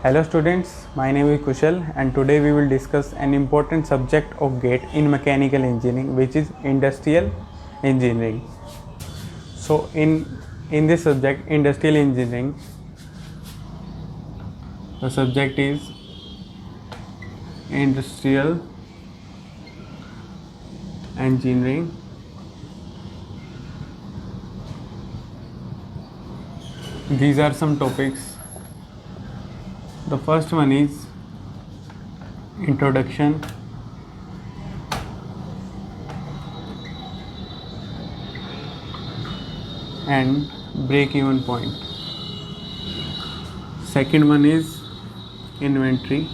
Hello students, my name is Kushal and today we will discuss an important subject of GATE in mechanical engineering, which is industrial engineering. So in this subject, industrial engineering, the subject is industrial engineering. These are some topics. The first one is introduction, and break-even point. Second one is inventory.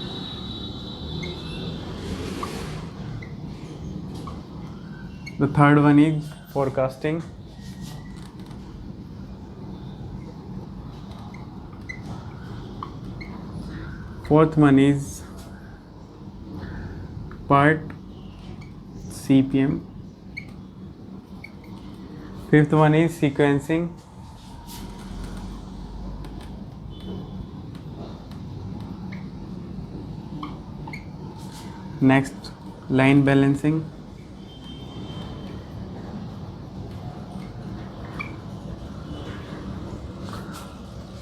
The third one is forecasting. Fourth one is part CPM. Fifth one is sequencing. Next, line balancing.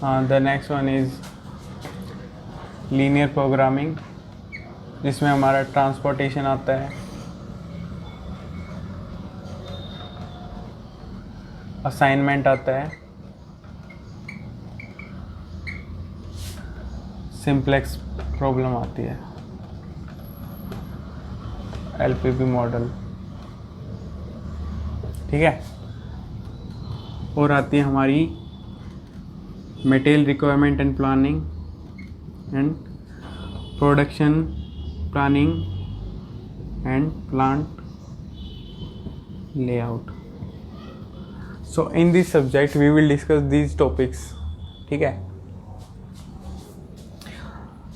The next one is linear programming, जिसमें हमारा transportation आता है, assignment आता है, simplex problem आती है, LPP model, ठीक है। और आती है हमारी material requirement and planning and production planning and plant layout. So in this subject we will discuss these topics, ठीक है।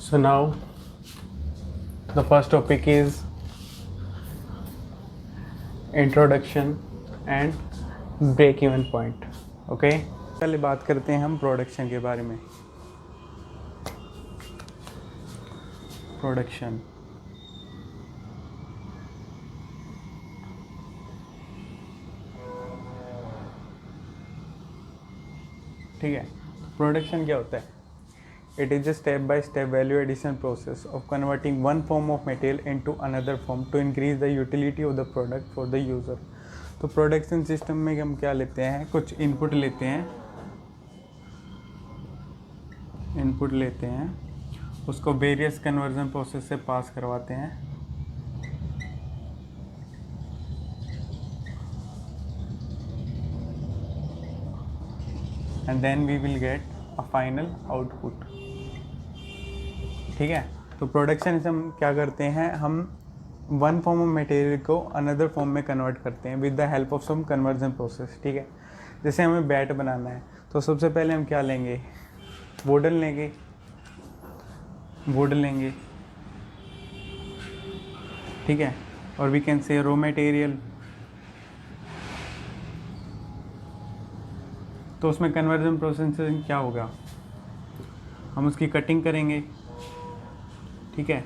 So now the first topic is introduction and break even point. Okay, पहले बात करते हैं हम production के बारे में। प्रोडक्शन, ठीक है। प्रोडक्शन क्या होता है? It is a step by step value addition process of converting one form of material into another form to increase the utility of the product for the user. तो production system में हम क्या लेते हैं? कुछ इनपुट लेते हैं, उसको वेरियस कन्वर्जन प्रोसेस से पास करवाते हैं, and then we will get a final output, ठीक है। तो प्रोडक्शन से हम क्या करते हैं? हम वन फॉर्म ऑफ मटेरियल को अनदर फॉर्म में कन्वर्ट करते हैं with the help of some conversion process, ठीक है। जैसे हमें बैट बनाना है तो सबसे पहले हम क्या लेंगे? वुड लेंगे, ठीक है। और we can say raw material. तो उसमें कन्वर्जन प्रोसेस से क्या होगा? हम उसकी कटिंग करेंगे, ठीक है।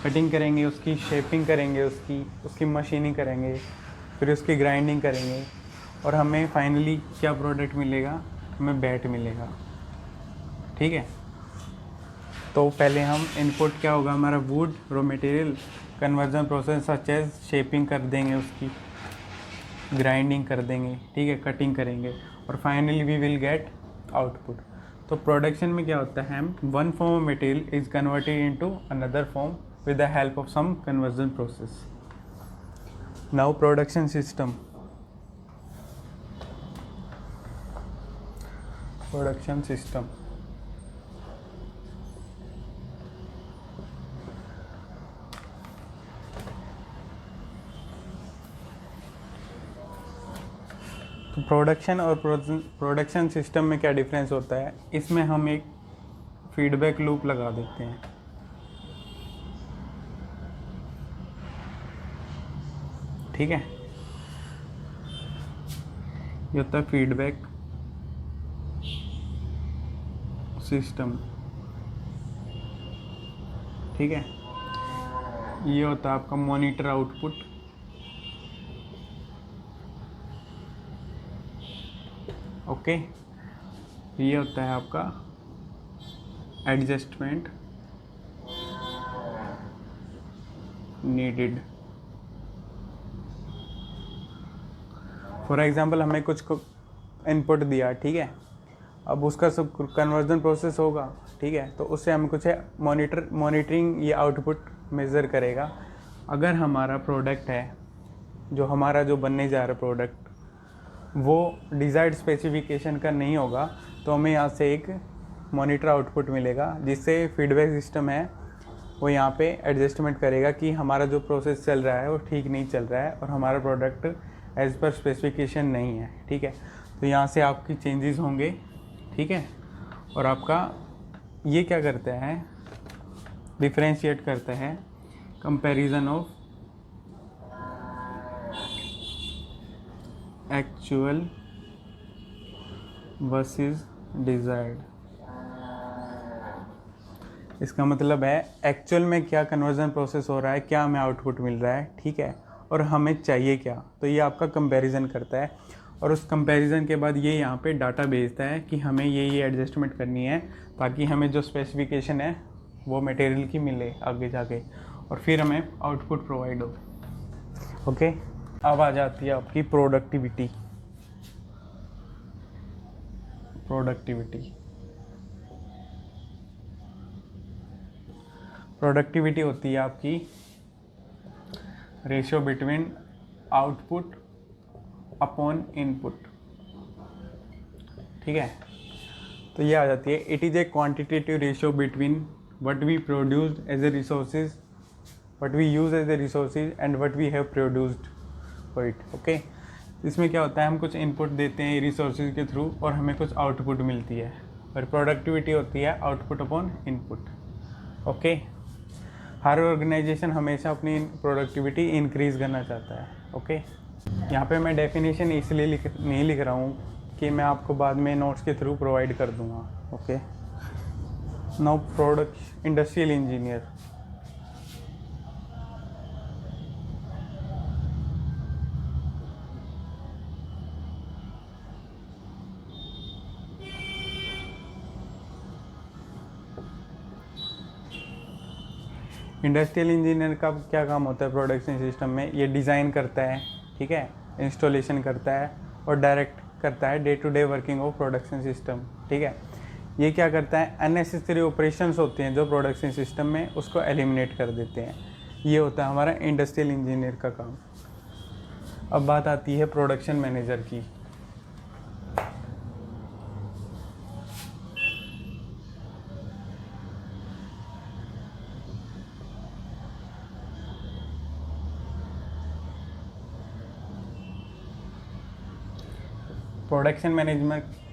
कटिंग करेंगे, उसकी शेपिंग करेंगे, उसकी मशीनिंग करेंगे, फिर उसकी ग्राइंडिंग करेंगे, और हमें फाइनली क्या प्रोडक्ट मिलेगा? हमें बैट मिलेगा, ठीक है। तो पहले हम इनपुट क्या होगा हमारा? Wood, raw material, conversion process such as shaping कर देंगे, उसकी ग्राइंडिंग कर देंगे, ठीक है, कटिंग करेंगे, और finally we will get output. तो प्रोडक्शन में क्या होता है? हम one form of material is converted into another form with the help of some conversion process. Now production system. तो प्रोडक्शन और प्रोडक्शन सिस्टम में क्या डिफरेंस होता है? इसमें हम एक फीडबैक लूप लगा देते हैं, ठीक है। ये होता है फीडबैक सिस्टम। ठीक है। ये होता है आपका मॉनिटर आउटपुट। ओके, ये होता है आपका एडजस्टमेंट नीडेड। फॉर एग्जांपल हमें कुछ इनपुट दिया, ठीक है, अब उसका सब कन्वर्जन प्रोसेस होगा, ठीक है, तो उससे हमें कुछ मॉनिटरिंग ये आउटपुट मेज़र करेगा। अगर हमारा प्रोडक्ट है, जो बनने जा रहा प्रोडक्ट वो डिज़ायर्ड स्पेसिफिकेशन का नहीं होगा, तो हमें यहाँ से एक मॉनिटर आउटपुट मिलेगा, जिससे फीडबैक सिस्टम है वो यहाँ पे एडजस्टमेंट करेगा कि हमारा जो प्रोसेस चल रहा है वो ठीक नहीं चल रहा है और हमारा प्रोडक्ट एज़ पर स्पेसिफिकेशन नहीं है, ठीक है। तो यहाँ से आपकी चेंजेस होंगे, ठीक है, और आपका ये क्या करता है, डिफरेंशिएट करता है comparison of actual versus desired. इसका मतलब है एक्चुअल में क्या कन्वर्जन प्रोसेस हो रहा है, क्या हमें आउटपुट मिल रहा है, ठीक है, और हमें चाहिए क्या। तो ये आपका कंपैरिजन करता है और उस कंपैरिजन के बाद ये यहाँ पे डाटा भेजता है कि हमें ये एडजस्टमेंट करनी है ताकि हमें जो स्पेसिफिकेशन है वो मटेरियल की मिले आगे जाके, और फिर हमें आउटपुट प्रोवाइड हो। ओके, अब आ जाती है आपकी प्रोडक्टिविटी। प्रोडक्टिविटी होती है आपकी ratio between output upon input, ठीक है। तो ये आ जाती है, it is a quantitative ratio between what we produced as a resources, what we use as a resources and what we have produced for it. Okay, इसमें क्या होता है, हम कुछ इनपुट देते हैं रिसोर्सेज के थ्रू और हमें कुछ आउटपुट मिलती है, और प्रोडक्टिविटी होती है आउटपुट अपॉन इनपुट। ओके, हर ऑर्गेनाइजेशन हमेशा अपनी प्रोडक्टिविटी इंक्रीज़ करना चाहता है। ओके, यहाँ पे मैं डेफिनेशन इसलिए नहीं लिख रहा हूँ कि मैं आपको बाद में नोट्स के थ्रू प्रोवाइड कर दूँगा। Okay, now product industrial engineer. Industrial engineer का क्या काम होता है प्रोडक्शन सिस्टम में, ये डिज़ाइन करता है, ठीक है, इंस्टॉलेशन करता है और डायरेक्ट करता है day to day working of production system, ठीक है। ये क्या करता है, अननेसेसरी ऑपरेशंस होते हैं जो प्रोडक्शन सिस्टम में, उसको एलिमिनेट कर देते हैं। ये होता है हमारा इंडस्ट्रियल इंजीनियर का काम। अब बात आती है प्रोडक्शन मैनेजर की। प्रोडक्शन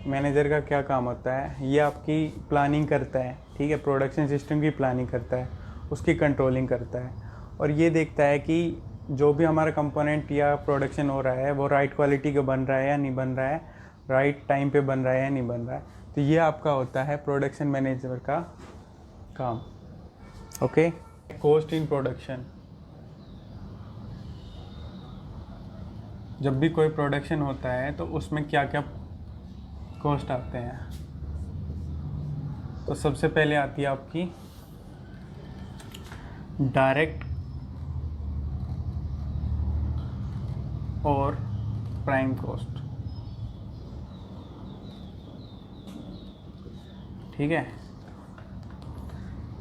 मैनेजर का क्या काम होता है, ये आपकी प्लानिंग करता है, ठीक है, प्रोडक्शन सिस्टम की प्लानिंग करता है, उसकी कंट्रोलिंग करता है, और ये देखता है कि जो भी हमारा कंपोनेंट या प्रोडक्शन हो रहा है वो राइट क्वालिटी का बन रहा है या नहीं बन रहा है, राइट टाइम पे बन रहा है या नहीं बन रहा है। तो ये आपका होता है प्रोडक्शन मैनेजर का काम। Okay, cost in production. जब भी कोई प्रोडक्शन होता है तो उसमें क्या क्या कॉस्ट आते हैं, तो सबसे पहले आती है आपकी डायरेक्ट और प्राइम कॉस्ट, ठीक है।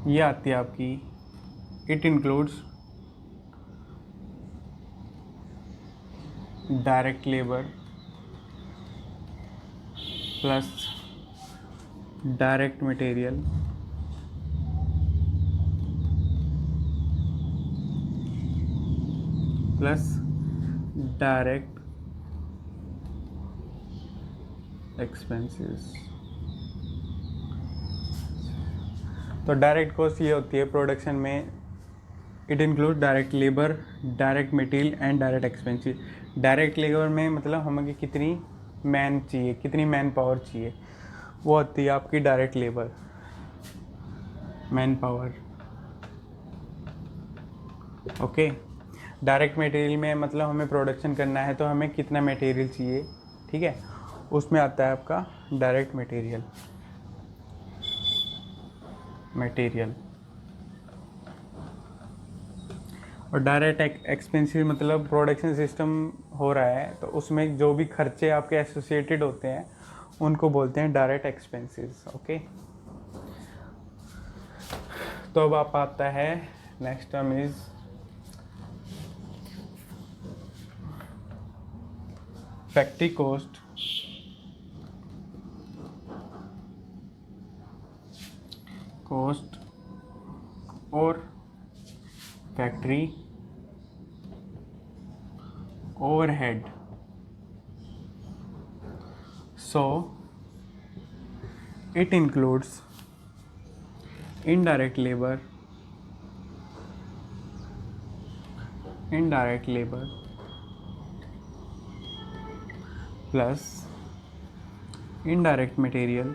ये आती है आपकी, it includes direct labour plus direct material plus direct expenses. तो डायरेक्ट कॉस्ट ये होती है प्रोडक्शन में, it include direct labour, direct material and direct expenses. Direct labour में मतलब हमें कितनी मैन चाहिए, कितनी मैन पावर चाहिए, वो होती है आपकी direct labour, man power. Okay. Direct material में मतलब हमें प्रोडक्शन करना है तो हमें कितना मटेरियल चाहिए, ठीक है, उसमें आता है आपका डायरेक्ट मटेरियल। और डायरेक्ट एक्सपेंसिव मतलब प्रोडक्शन सिस्टम हो रहा है तो उसमें जो भी खर्चे आपके एसोसिएटेड होते हैं उनको बोलते हैं डायरेक्ट एक्सपेंसेस। ओके, तो अब आप आता है next term is factory cost और factory overhead. So it includes indirect labor plus indirect material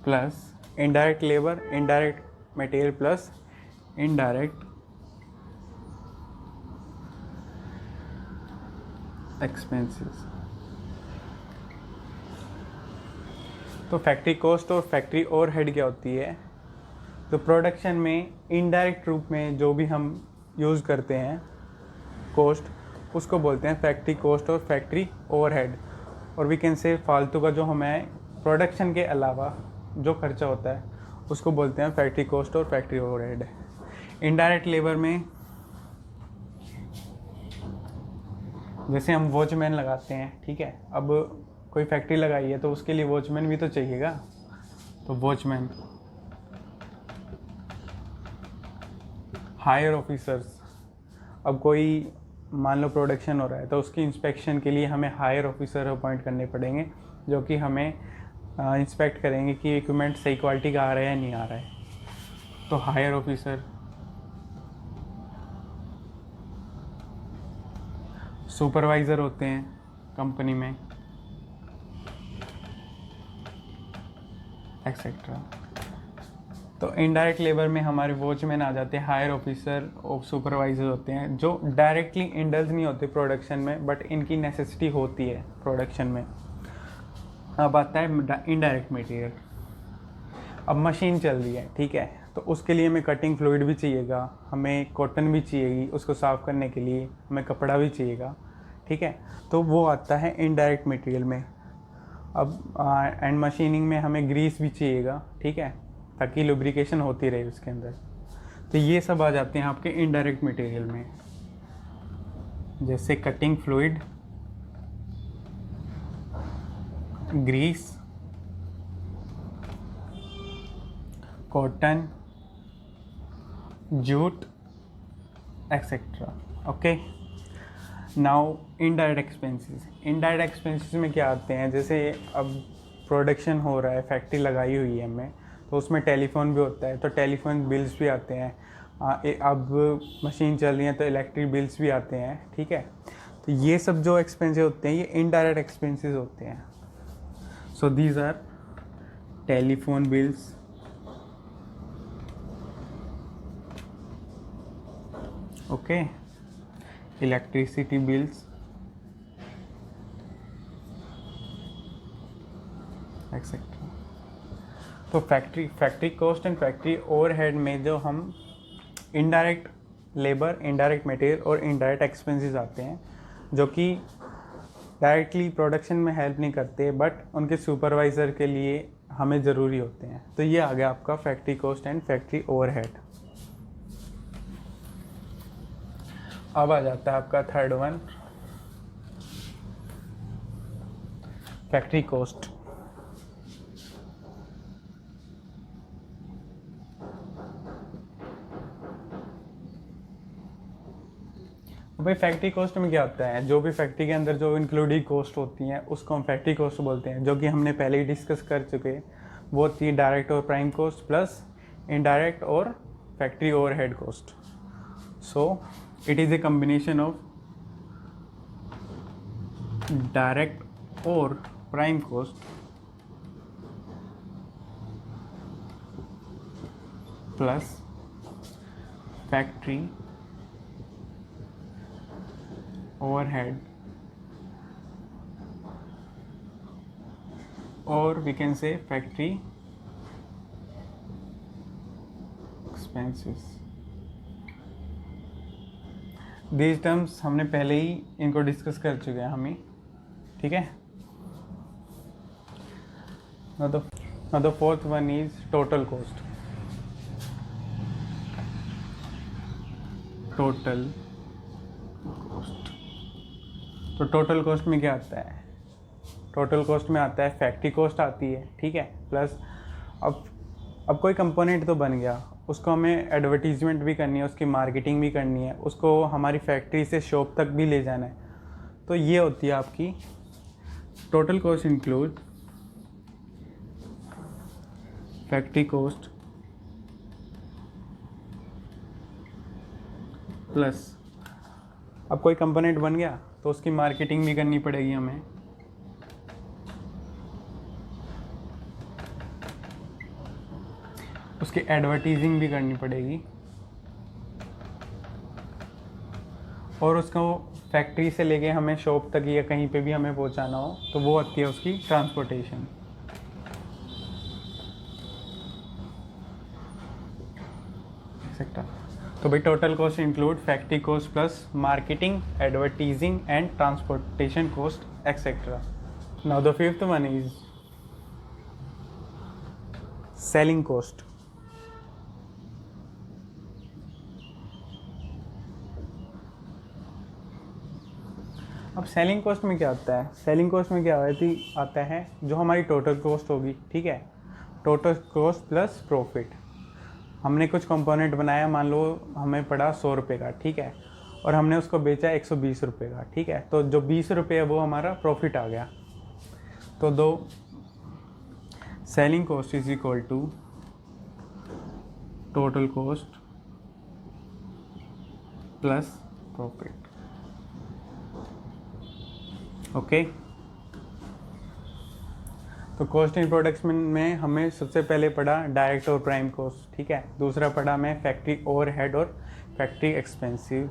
plus indirect labor, indirect material plus indirect expenses। तो फैक्ट्री कॉस्ट और फैक्ट्री ओवरहेड क्या होती है? तो प्रोडक्शन में इनडायरेक्ट रूप में जो भी हम यूज़ करते हैं कॉस्ट, उसको बोलते हैं फैक्ट्री कॉस्ट और फैक्ट्री ओवरहेड। और वी कैन से फालतू का जो हमें प्रोडक्शन के अलावा जो खर्चा होता है उसको बोलते हैं फैक्ट्री कॉस्ट और फैक्ट्री ओवरहेड। इनडायरेक्ट लेबर में जैसे हम वॉचमैन लगाते हैं, ठीक है, अब कोई फैक्ट्री लगाई है तो उसके लिए वॉचमैन भी तो चाहिएगा, तो वॉचमैन। हायर ऑफिसर्स, अब कोई मान लो प्रोडक्शन हो रहा है तो उसकी इंस्पेक्शन के लिए हमें हायर ऑफिसर अपॉइंट करने पड़ेंगे जो कि हमें इंस्पेक्ट करेंगे कि इक्विपमेंट सही क्वालिटी का आ रहा है या नहीं आ रहा है, तो हायर ऑफिसर। सुपरवाइज़र होते हैं कंपनी में, एक्सेट्रा। तो इनडायरेक्ट लेबर में हमारे वॉचमैन आ जाते हैं, हायर ऑफिसर और सुपरवाइजर होते हैं जो डायरेक्टली इंडल्ज नहीं होते प्रोडक्शन में, बट इनकी नेसेसिटी होती है प्रोडक्शन में। अब आता है इनडायरेक्ट मटेरियल। अब मशीन चल रही है, ठीक है, तो उसके लिए हमें कटिंग फ्लूइड भी चाहिएगा, हमें कॉटन भी चाहिएगी उसको साफ़ करने के लिए, हमें कपड़ा भी चाहिएगा, ठीक है, तो वो आता है इनडायरेक्ट मटेरियल में। अब एंड मशीनिंग में हमें ग्रीस भी चाहिएगा, ठीक है, ताकि लुब्रिकेशन होती रहे उसके अंदर। तो ये सब आ जाते हैं आपके इनडायरेक्ट मटेरियल में, जैसे cutting fluid, grease, cotton, jute, etcetera. Okay, now indirect expenses. Indirect expenses में क्या आते हैं, जैसे अब प्रोडक्शन हो रहा है, फैक्ट्री लगाई हुई है हमें, तो उसमें टेलीफोन भी होता है, तो टेलीफोन बिल्स भी आते हैं। अब मशीन चल रही है तो इलेक्ट्रिक बिल्स भी आते हैं, ठीक है, तो ये सब जो एक्सपेंसेस होते हैं ये इनडायरेक्ट एक्सपेंसेस होते हैं। So these are telephone bills, okay, electricity bills, etcetera. तो factory cost and factory overhead में जो हम इनडायरेक्ट लेबर, इनडायरेक्ट मटेरियल और इनडायरेक्ट एक्सपेंसेस आते हैं जो कि डायरेक्टली प्रोडक्शन में हेल्प नहीं करते बट उनके सुपरवाइज़र के लिए हमें ज़रूरी होते हैं। तो ये आ गया आपका factory cost and factory overhead. अब आ जाता है आपका थर्ड वन, फैक्ट्री कॉस्ट। भाई फैक्ट्री कॉस्ट में क्या होता है, जो भी फैक्ट्री के अंदर जो इंक्लूडेड कॉस्ट होती हैं उसको हम फैक्ट्री कॉस्ट बोलते हैं, जो कि हमने पहले ही डिस्कस कर चुके हैं। वो थी डायरेक्ट और प्राइम कॉस्ट प्लस इनडायरेक्ट और factory overhead cost. So it is a combination of direct और prime cost plus factory overhead और we can say factory expenses. These terms हमने पहले ही इनको डिस्कस कर चुके हैं हमें, ठीक है। Now the fourth one is total cost. Total cost. तो टोटल कॉस्ट में क्या आता है? टोटल कॉस्ट में आता है फैक्ट्री कॉस्ट आती है, ठीक है, प्लस अब कोई कंपोनेंट तो बन गया, उसको हमें एडवर्टीजमेंट भी करनी है, उसकी मार्केटिंग भी करनी है, उसको हमारी फैक्ट्री से शॉप तक भी ले जाना है। तो ये होती है आपकी total cost include factory cost plus अब कोई कंपोनेंट बन गया तो उसकी मार्केटिंग भी करनी पड़ेगी हमें, उसकी एडवर्टीजिंग भी करनी पड़ेगी और उसको फैक्ट्री से लेके हमें शॉप तक या कहीं पे भी हमें पहुंचाना हो तो वो आती है उसकी ट्रांसपोर्टेशन। तो भाई total cost include factory cost plus marketing, advertising and transportation cost etcetera. Now the fifth one is selling cost. अब सेलिंग कॉस्ट में क्या आता है? सेलिंग कॉस्ट में क्या आता है जो हमारी टोटल कॉस्ट होगी, ठीक है, टोटल कॉस्ट प्लस प्रॉफिट। हमने कुछ कंपोनेंट बनाया, मान लो हमें पड़ा 100 रुपये का, ठीक है, और हमने उसको बेचा 120 रुपये का, ठीक है, तो जो 20 रुपये है वो हमारा प्रॉफिट आ गया। तो दो selling cost is equal to total cost plus profit. Okay, तो कॉस्ट इन प्रोडक्ट्स में हमें सबसे पहले पड़ा डायरेक्ट और प्राइम कॉस्ट, ठीक है, दूसरा पड़ा हमें फैक्ट्री ओवरहेड और फैक्ट्री एक्सपेंसिव,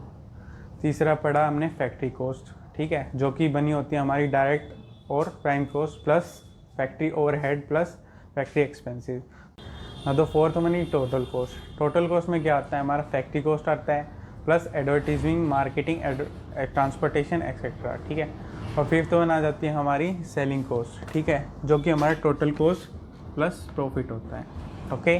तीसरा पड़ा हमने फैक्ट्री कॉस्ट, ठीक है, जो कि बनी होती है हमारी डायरेक्ट और prime cost plus factory overhead plus factory expensive. ना तो फोर्थ वन ही टोटल कॉस्ट। टोटल कॉस्ट में क्या आता है? हमारा फैक्ट्री कॉस्ट आता है plus advertising, marketing, transportation etcetera, ठीक है, और फिफ्थ वन आ जाती है हमारी सेलिंग कॉस्ट, ठीक है, जो कि हमारा टोटल कॉस्ट प्लस प्रॉफिट होता है। ओके।